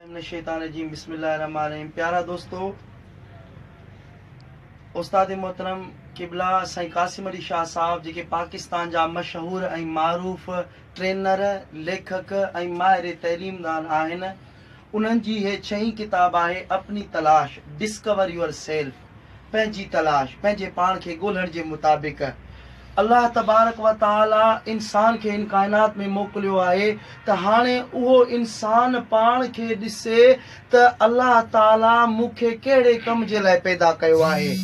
शैतानरजीम बिस्मिल्लाहिर्रहमानिर्रहीम। प्यारा दोस्तों, उस्ताद मोहतरम किबला साईं कासिम अली शाह साहब जेके पाकिस्तान जा मशहूर ऐं मारूफ़ ट्रेनर, लेखक ऐं माहिर तइलीमदान आहिनि। उन्हनि जी हे 6हीं किताब आहे अपनी तलाश, डिस्कवर यूर सेल्फ। पंहिंजी तलाश, पंहिंजे पाण खे ॻोल्हण जे मुताबिक़ अल्लाह तबारक व ताला इंसान खे इन काइनात में मोकिलियो आहे त हाणे उहो इंसान पाण खे ॾिसे त अल्लाह ताला मूंखे कहिड़े कम जे लाइ पैदा कयो आहे।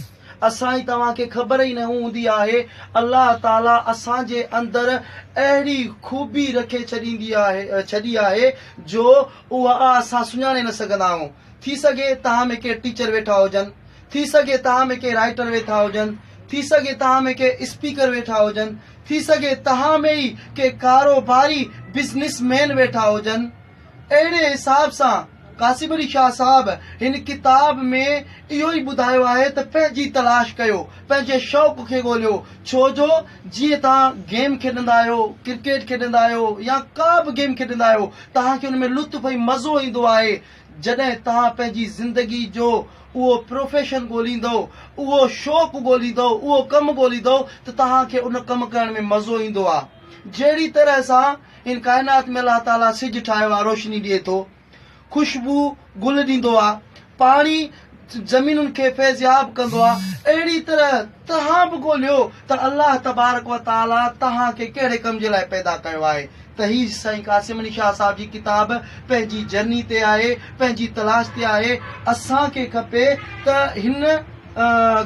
असांजी तव्हांखे ख़बर ई न हूंदी आहे अल्लाह ताला असांजे अंदरि अहिड़ी ख़ूबी रखे छॾी आहे जो उहा असां सुञाणे न सघंदा आहियूं। थी सघे तव्हां में के टीचर वेठा हुजनि, थी सघे तव्हां में के राइटर वेठा हुजनि, थी सघे तव्हां में के स्पीकर वेठा हुजनि, थी सघे तव्हां में ई के कारोबारी बिज़नेसमैन वेठा हुजनि। अहिड़े हिसाब सां कासिम अली शाह साहब हिन किताब में इहो ई ॿुधायो आहे त पंहिंजी तलाश कयो, पंहिंजे शौक़ खे ॻोल्हियो। छो जो जीअं तव्हां गेम खेॾंदा आहियो, क्रिकेट खेॾंदा आहियो या का बि गेम खेॾंदा आहियो, तव्हांखे हुन में लुत्फ़ ऐं मज़ो ईंदो आहे। जॾहिं तव्हां पंहिंजी ज़िंदगी जो उहो प्रोफेशन ॻोल्हींदो, उहो शौक़ु ॻोल्हींदो, उहो कमु ॻोल्हींदो त तव्हांखे उन कमु करण में मज़ो ईंदो आहे। जहिड़ी तरह सां इन काइनात में अल्लाह ताला सिजु ठाहियो आहे, रोशनी ॾिए थो, खुशबू गुल ॾींदो आहे, पाणी ज़मीनुनि खे फैज़याब कंदो आहे। अहिड़ी तरह तव्हां बि ॻोल्हियो त अल्लाह तबारक व ताला तव्हांखे कहिड़े कम जे लाइ पैदा कयो आहे। त ही साईं कासिम अली शाह साहब जी किताब पंहिंजी जर्नी ते आहे, पंहिंजी तलाश ते आहे। असांखे खपे त हिन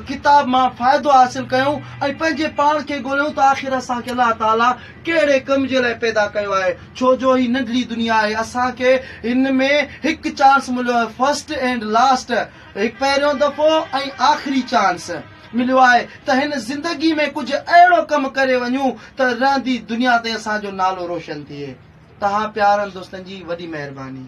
किताब मां फ़ाइदो हासिल कयूं ऐं पंहिंजे पाण खे ॻोल्हियूं त आख़िर असांखे अल्लाह ताला कहिड़े कम जे लाइ पैदा कयो आहे। छो जो ही नंढड़ी दुनिया आहे, असांखे हिन में हिकु चांस मिलियो आहे, फर्स्ट एंड लास्ट, हिकु पहिरियों दफ़ो ऐं आख़िरी चांस मिलियो आहे त हिन ज़िंदगी में कुझु अहिड़ो कमु करे वञूं त रहंदी दुनिया ते असांजो नालो रोशन थिए। तव्हां प्यारनि दोस्तनि जी वॾी महिरबानी।